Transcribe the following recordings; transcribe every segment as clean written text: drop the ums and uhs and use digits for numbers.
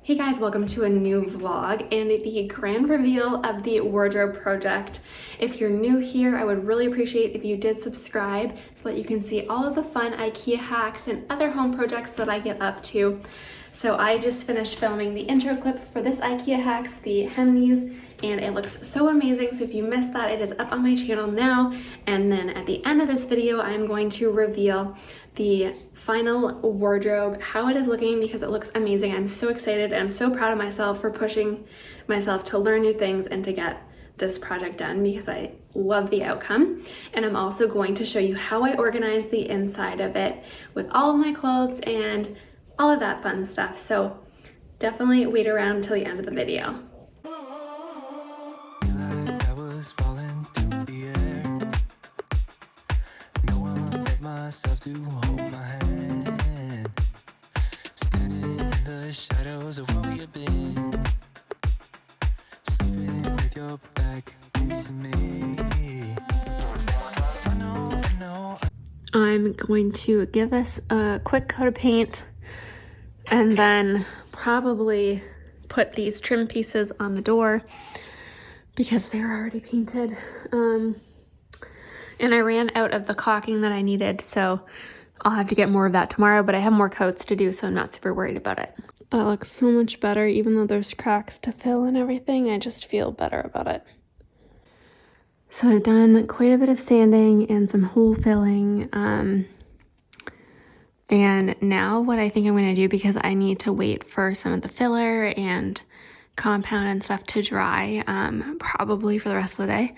Hey guys, welcome to a new vlog and the grand reveal of the wardrobe project. If you're new here, I would really appreciate if you did subscribe so that you can see all of the fun IKEA hacks and other home projects that I get up to. So I just finished filming the intro clip for this IKEA hack for the hem knees, and it looks so amazing. So if you missed that, it is up on my channel now. And then at the end of this video, I'm going to reveal the final wardrobe, how it is looking, because it looks amazing. I'm so excited and I'm so proud of myself for pushing myself to learn new things and to get this project done because I love the outcome. And I'm also going to show you how I organize the inside of it with all of my clothes and all of that fun stuff. So definitely wait around till the end of the video. Myself to hold my hand, standing in the shadows of where we have been, sleeping with your back facing me. I know. I'm going to give this a quick coat of paint and then probably put these trim pieces on the door because they're already painted. And I ran out of the caulking that I needed, so I'll have to get more of that tomorrow, but I have more coats to do, so I'm not super worried about it. That looks so much better, even though there's cracks to fill and everything. I just feel better about it. So I've done quite a bit of sanding and some hole filling. And now what I think I'm going to do, because I need to wait for some of the filler and compound and stuff to dry, probably for the rest of the day,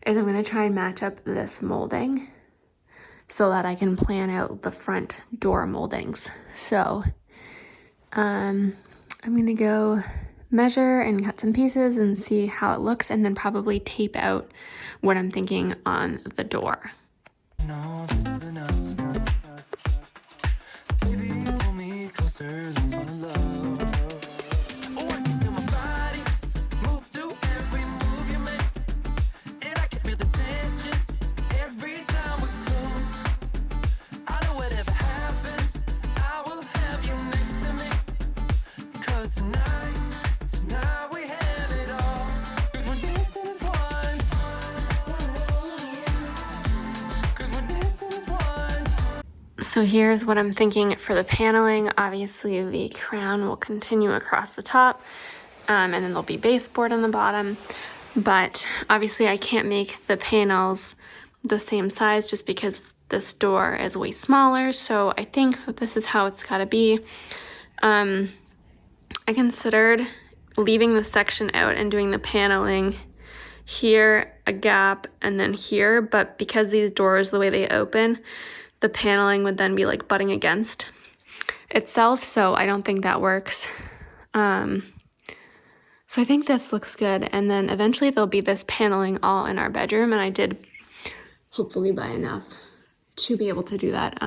is I'm going to try and match up this molding so that I can plan out the front door moldings. So I'm going to go measure and cut some pieces and see how it looks, and then probably tape out what I'm thinking on the door. No, this isn't us. Baby, pull me closer, let's fall in love. Oh, I can feel my body move to every move you make. And I can feel the tension every time we're close. I know whatever happens, I will have you next to me. 'Cause tonight we have it all. 'Cause we're dancing as one. 'Cause we're dancing as one. So here's what I'm thinking for the paneling. Obviously the crown will continue across the top, and then there'll be baseboard on the bottom. But obviously I can't make the panels the same size just because this door is way smaller. So I think that this is how it's got to be. I considered leaving the section out and doing the paneling here, a gap, and then here. But because these doors, the way they open, the paneling would then be like butting against itself. So I don't think that works. So I think this looks good, and then eventually there'll be this paneling all in our bedroom, and I did hopefully buy enough to be able to do that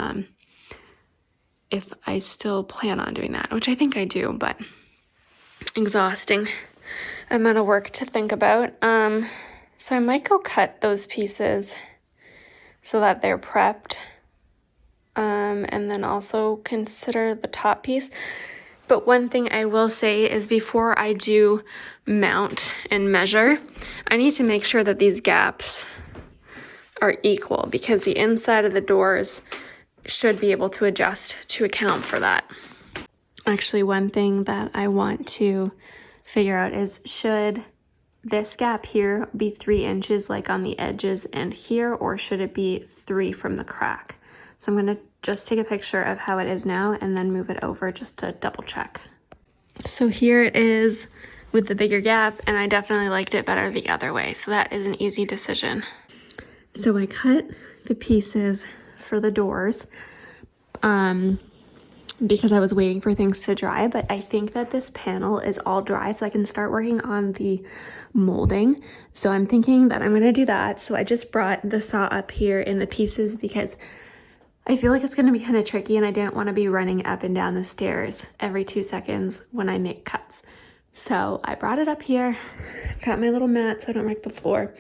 if I still plan on doing that, which I think I do, but exhausting amount of work to think about. So I might go cut those pieces so that they're prepped, and then also consider the top piece. But one thing I will say is before I do mount and measure, I need to make sure that these gaps are equal because the inside of the doors should be able to adjust to account for that. Actually, one thing that I want to figure out is, should this gap here be 3 inches like on the edges and here, or should it be 3 from the crack? So I'm going to just take a picture of how it is now and then move it over just to double check. So here it is with the bigger gap, and I definitely liked it better the other way. So that is an easy decision. So I cut the pieces for the doors because I was waiting for things to dry, but I think that this panel is all dry, so I can start working on the molding. So I'm thinking that I'm going to do that. So I just brought the saw up here in the pieces because I feel like it's going to be kind of tricky, and I didn't want to be running up and down the stairs every 2 seconds when I make cuts. So I brought it up here, got my little mat so I don't wreck the floor,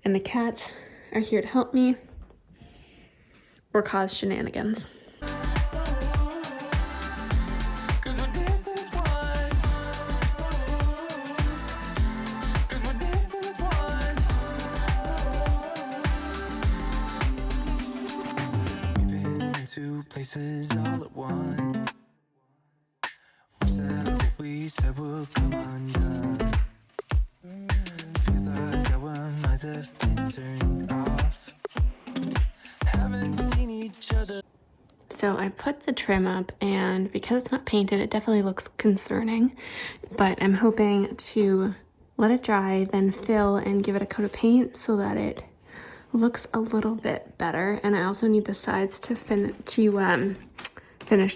and the cats are here to help me or cause shenanigans. 'Cause we're dancing as one. places all at once. Wish that what we said would come undone. Feels like our minds have been turned off. Haven't seen each other. So I put the trim up, and because it's not painted, it definitely looks concerning, but I'm hoping to let it dry, then fill and give it a coat of paint so that it looks a little bit better. And I also need the sides to finish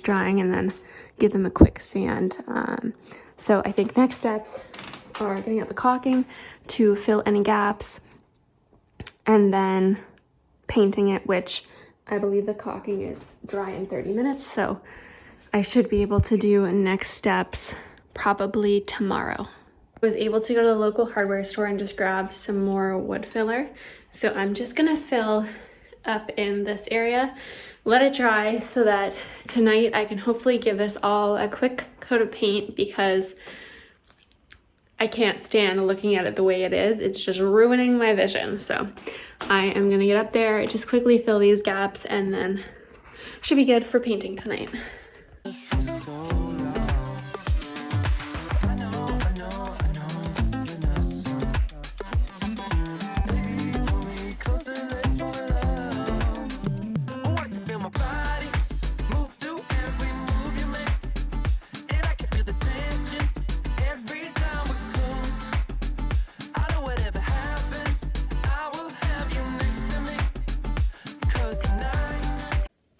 drying and then give them a quick sand. So I think next steps are getting out the caulking to fill any gaps and then painting it, which I believe the caulking is dry in 30 minutes. So I should be able to do next steps probably tomorrow. I was able to go to the local hardware store and just grab some more wood filler. So I'm just gonna fill up in this area, let it dry so that tonight I can hopefully give this all a quick coat of paint, because I can't stand looking at it the way it is. It's just ruining my vision. So I am gonna get up there, just quickly fill these gaps, and then should be good for painting tonight.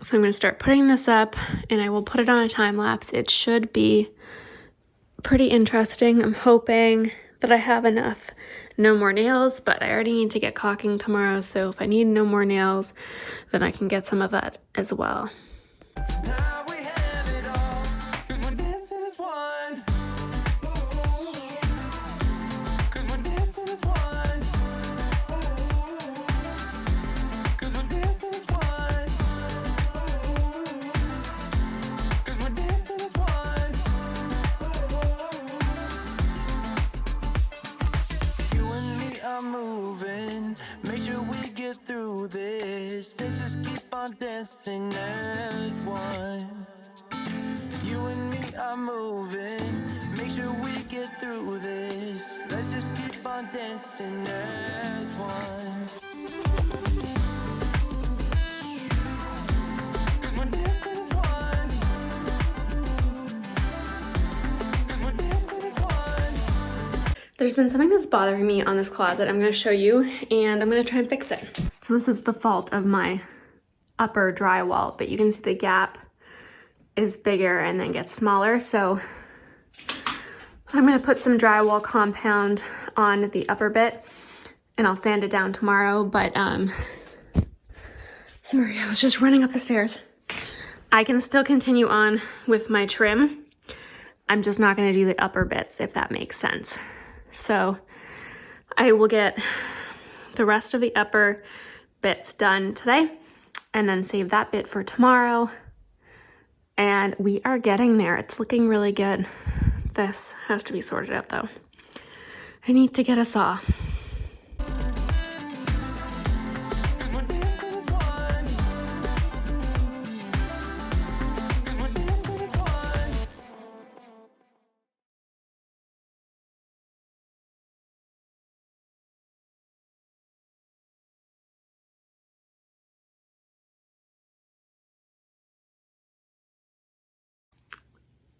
So I'm going to start putting this up, and I will put it on a time lapse. It should be pretty interesting. I'm hoping that I have enough. No more nails, but I already need to get caulking tomorrow, so if I need no more nails, then I can get some of that as well. Now we have it all, 'cause we're dancing as one. 'Cause we're dancing as one. 'Cause we're dancing as one. 'Cause we're dancing as one. You and me are moving, make sure we get through this. Let's just keep on dancing as one. You and me are moving, make sure we get through this. Let's just keep on dancing as one. 'Cause we're dancing as one. 'Cause we're dancing as one. There's been something that's bothering me on this closet. I'm going to show you, and I'm going to try and fix it. So this is the fault of my upper drywall, but you can see the gap is bigger and then gets smaller. So I'm going to put some drywall compound on the upper bit, and I'll sand it down tomorrow. But sorry, I was just running up the stairs. I can still continue on with my trim. I'm just not going to do the upper bits, if that makes sense. So I will get the rest of the upper bits done today and then save that bit for tomorrow. And we are getting there. It's looking really good. This has to be sorted out though. I need to get a saw.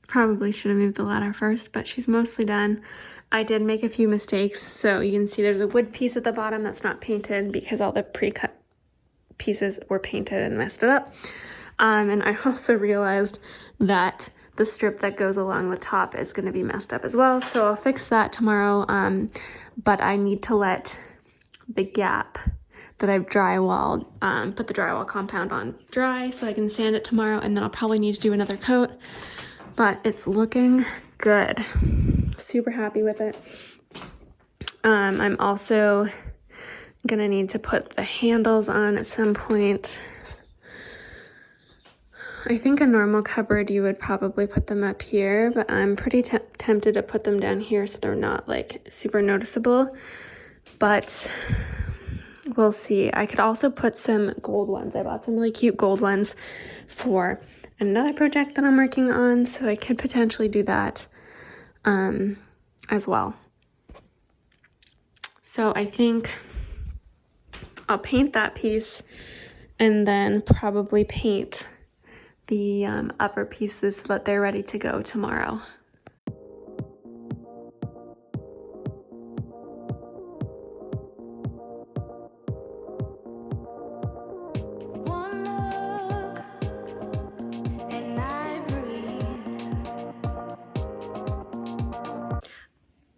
Probably should have moved the ladder first, but she's mostly done. I did make a few mistakes. So you can see there's a wood piece at the bottom that's not painted because all the pre-cut pieces were painted and messed it up. And I also realized that the strip that goes along the top is going to be messed up as well. So I'll fix that tomorrow. But I need to let the gap that I've drywalled, put the drywall compound on dry so I can sand it tomorrow, and then I'll probably need to do another coat. But it's looking good. Super happy with it. I'm also gonna need to put the handles on at some point. I think a normal cupboard, you would probably put them up here, but I'm pretty tempted to put them down here so they're not like super noticeable. But we'll see. I could also put some gold ones. I bought some really cute gold ones for another project that I'm working on, so I could potentially do that as well. So I think I'll paint that piece and then probably paint the upper pieces so that they're ready to go tomorrow. One look and I breathe.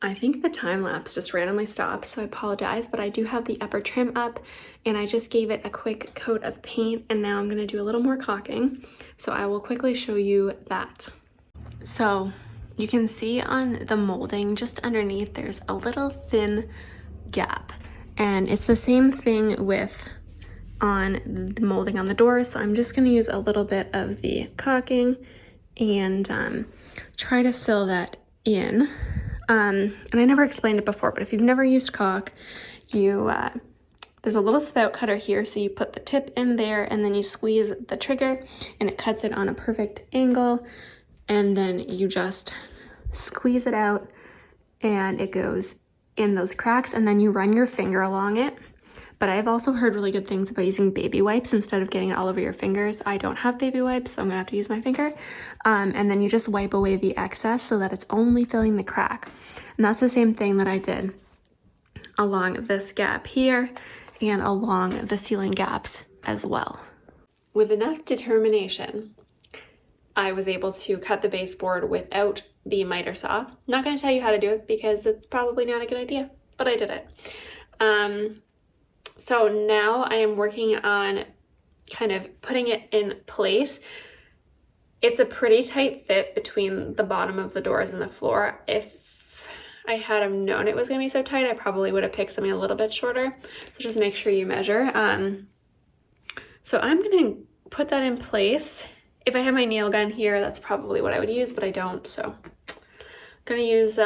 I think the time lapse just randomly stopped, so I apologize, but I do have the upper trim up and I just gave it a quick coat of paint, and now I'm going to do a little more caulking. So I will quickly show you that. So you can see on the molding just underneath there's a little thin gap, and it's the same thing with on the molding on the door. So I'm just going to use a little bit of the caulking and try to fill that in. And I never explained it before, but if you've never used caulk, there's a little spout cutter here, so you put the tip in there and then you squeeze the trigger and it cuts it on a perfect angle, and then you just squeeze it out and it goes in those cracks, and then you run your finger along it. But I've also heard really good things about using baby wipes instead of getting it all over your fingers. I don't have baby wipes, so I'm gonna have to use my finger. And then you just wipe away the excess so that it's only filling the crack. And that's the same thing that I did along this gap here and along the ceiling gaps as well. With enough determination, I was able to cut the baseboard without the miter saw. Not gonna tell you how to do it because it's probably not a good idea, but I did it. So now I am working on kind of putting it in place. It's a pretty tight fit between the bottom of the doors and the floor. If I had have known it was going to be so tight, I probably would have picked something a little bit shorter. So just make sure you measure. So I'm going to put that in place. If I had my nail gun here, that's probably what I would use, but I don't. So I'm going to use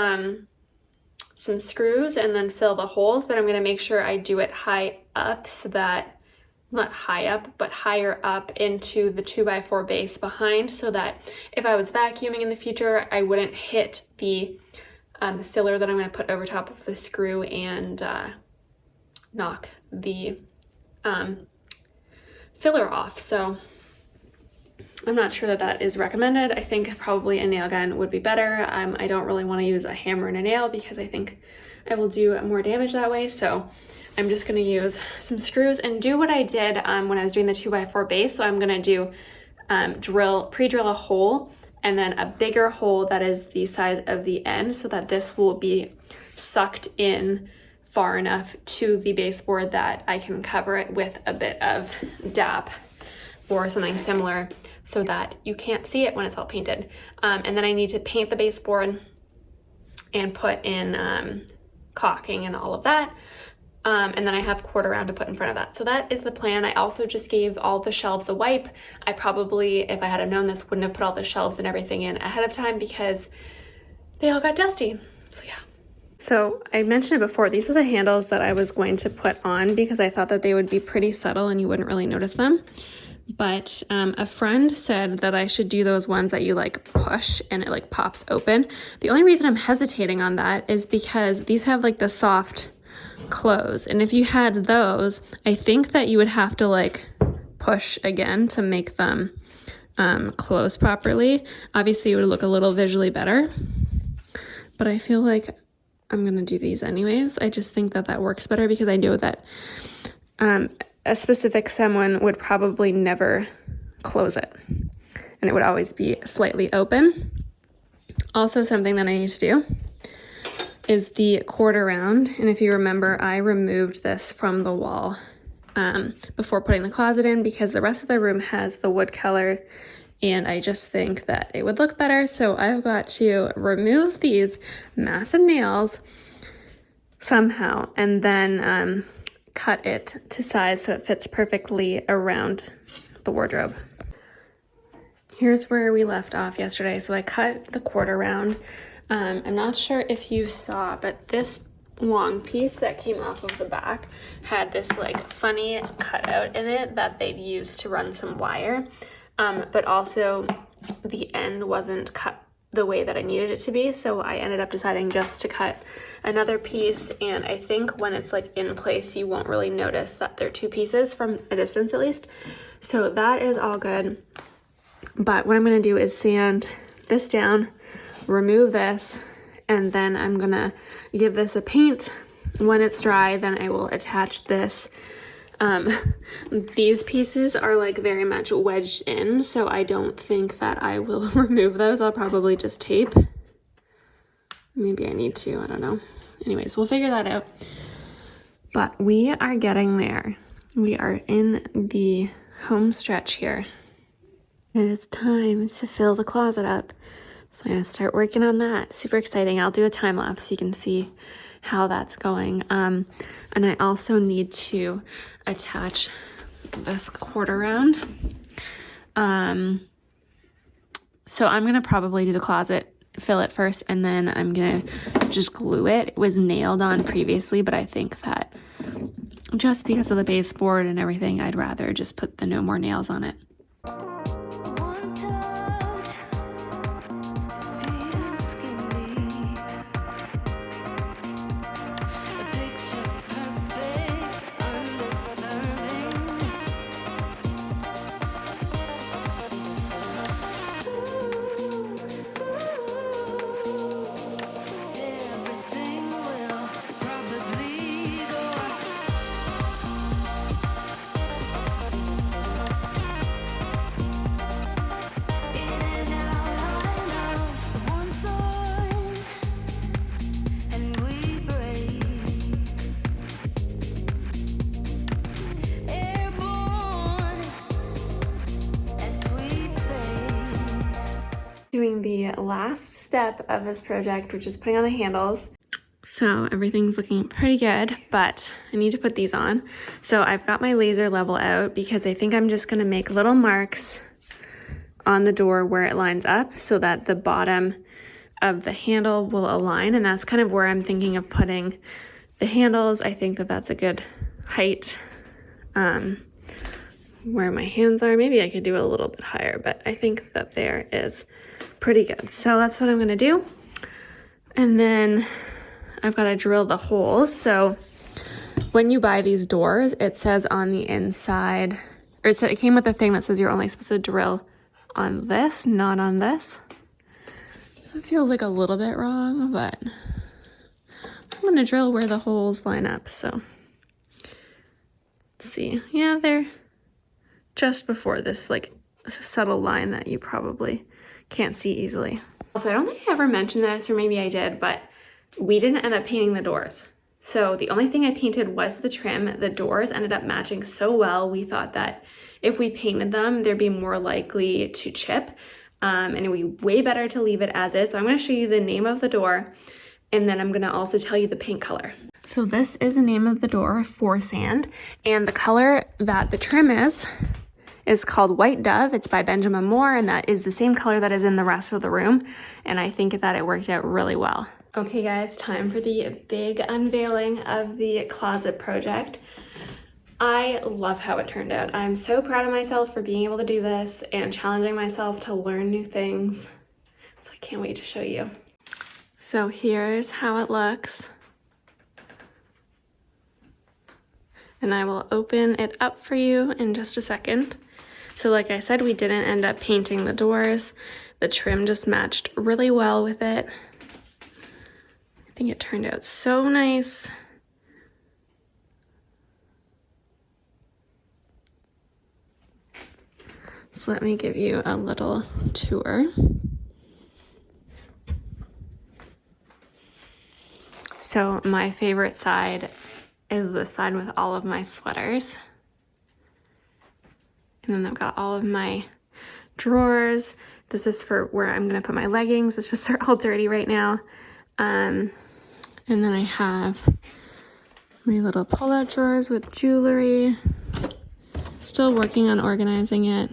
some screws and then fill the holes, but I'm going to make sure I do it high up so that, not high up, but higher up into the 2x4 base behind, so that if I was vacuuming in the future, I wouldn't hit the filler that I'm going to put over top of the screw and knock the filler off. So I'm not sure that that is recommended. I think probably a nail gun would be better. I don't really want to use a hammer and a nail because I think I will do more damage that way. So I'm just going to use some screws and do what I did when I was doing the 2x4 base. So I'm going to do pre-drill a hole and then a bigger hole that is the size of the end, so that this will be sucked in far enough to the baseboard that I can cover it with a bit of DAP or something similar, so that you can't see it when it's all painted. And then I need to paint the baseboard and put in caulking and all of that. And then I have quarter round to put in front of that. So that is the plan. I also just gave all the shelves a wipe. I probably, if I had have known this, wouldn't have put all the shelves and everything in ahead of time because they all got dusty. So yeah. So I mentioned it before, these are the handles that I was going to put on because I thought that they would be pretty subtle and you wouldn't really notice them. But a friend said that I should do those ones that you like push and it like pops open. The only reason I'm hesitating on that is because these have like the soft close, and if you had those, I think that you would have to like push again to make them close properly. Obviously it would look a little visually better, but I feel like I'm gonna do these anyways. I just think that that works better because I know that a specific someone would probably never close it and it would always be slightly open. Also, something that I need to do is the quarter round, and if you remember, I removed this from the wall before putting the closet in because the rest of the room has the wood color and I just think that it would look better. So I've got to remove these massive nails somehow and then cut it to size so it fits perfectly around the wardrobe. Here's where we left off yesterday. So I cut the quarter round. I'm not sure if you saw, but this long piece that came off of the back had this like funny cutout in it that they'd use to run some wire, but also the end wasn't cut the way that I needed it to be, so I ended up deciding just to cut another piece. And I think when it's like in place, you won't really notice that they're two pieces from a distance at least. So that is all good. But what I'm going to do is sand this down, remove this, and then I'm going to give this a paint. When it's dry, then I will attach this. These pieces are like very much wedged in, so I don't think that I will remove those. I'll probably just tape. Maybe I need to, I don't know. Anyways, we'll figure that out. But we are getting there. We are in the home stretch here. It is time to fill the closet up. So I'm gonna start working on that. Super exciting. I'll do a time lapse so you can see how that's going. And I also need to attach this quarter round. So I'm gonna probably do the closet, fill it first, and then I'm gonna just glue it. It was nailed on previously, but I think that just because of the baseboard and everything, I'd rather just put the no more nails on it. One touch feels skinny. A picture perfect, undeserving. Everything will probably go in and out, one thought, and we break. Airborne as we face. Doing the last step of this project, which is putting on the handles. So everything's looking pretty good, but I need to put these on. So I've got my laser level out because I think I'm just gonna make little marks on the door where it lines up so that the bottom of the handle will align, and that's kind of where I'm thinking of putting the handles. I think that that's a good height where my hands are. Maybe I could do it a little bit higher, but I think that there is pretty good. So that's what I'm gonna do. And then I've got to drill the holes. So when you buy these doors, it says on the inside, or it came with a thing that says you're only supposed to drill on this, not on this. It feels like a little bit wrong, but I'm going to drill where the holes line up. So let's see. Yeah, they're just before this like subtle line that you probably can't see easily. Also, I don't think I ever mentioned this, or maybe I did, but we didn't end up painting the doors. So the only thing I painted was the trim. The doors ended up matching so well, we thought that if we painted them, they'd be more likely to chip. And it'd be way better to leave it as is. So I'm gonna show you the name of the door, and then I'm gonna also tell you the paint color. So this is the name of the door for sand, and the color that the trim is called White Dove. It's by Benjamin Moore, and that is the same color that is in the rest of the room. And I think that it worked out really well. Okay guys, time for the big unveiling of the closet project. I love how it turned out. I'm so proud of myself for being able to do this and challenging myself to learn new things. So I can't wait to show you. So here's how it looks. And I will open it up for you in just a second. So like I said, we didn't end up painting the doors. The trim just matched really well with it. I think it turned out so nice. So let me give you a little tour. So my favorite side is the side with all of my sweaters. And then I've got all of my drawers. This is for where I'm gonna put my leggings. It's just they're all dirty right now. And then I have my little pull-out drawers with jewelry. Still working on organizing it.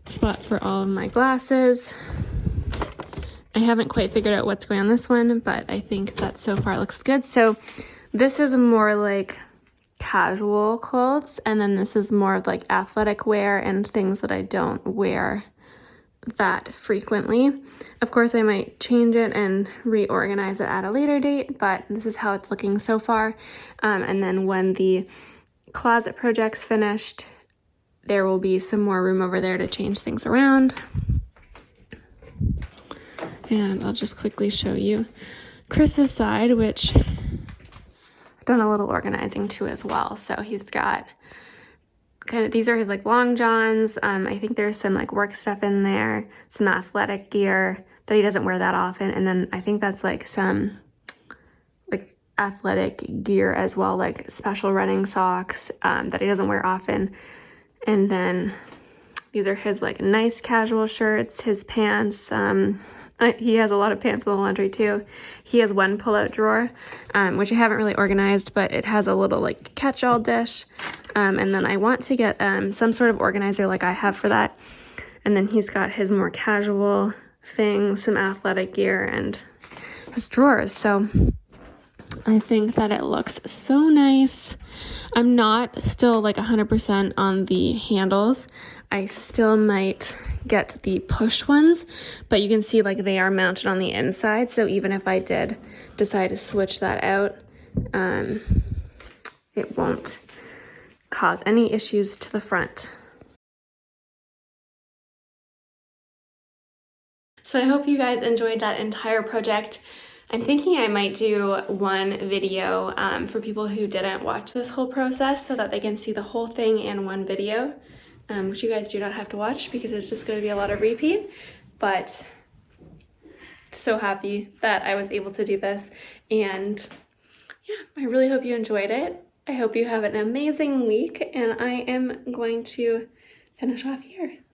Spot for all of my glasses. I haven't quite figured out what's going on this one, but I think that so far looks good. So this is more like casual clothes, and then this is more of like athletic wear and things that I don't wear that frequently. Of course, I might change it and reorganize it at a later date, but this is how it's looking so far. And then when the closet project's finished, there will be some more room over there to change things around. And I'll just quickly show you Chris's side, which I've done a little organizing too as well. So he's got kind of, these are his like long johns. I think there's some like work stuff in there, some athletic gear that he doesn't wear that often. And then I think that's like some like athletic gear as well, like special running socks that he doesn't wear often. And then these are his like nice casual shirts, his pants. He has a lot of pants in the laundry too. He has one pull-out drawer, which I haven't really organized, but it has a little like catch-all dish. And then I want to get some sort of organizer like I have for that. And then he's got his more casual things, some athletic gear, and his drawers. So I think that it looks so nice. I'm not still like 100% on the handles. I still might get the push ones, but you can see like they are mounted on the inside. So even if I did decide to switch that out, it won't cause any issues to the front. So I hope you guys enjoyed that entire project. I'm thinking I might do one video for people who didn't watch this whole process so that they can see the whole thing in one video, which you guys do not have to watch because it's just going to be a lot of repeat. But so happy that I was able to do this. And yeah, I really hope you enjoyed it. I hope you have an amazing week, and I am going to finish off here.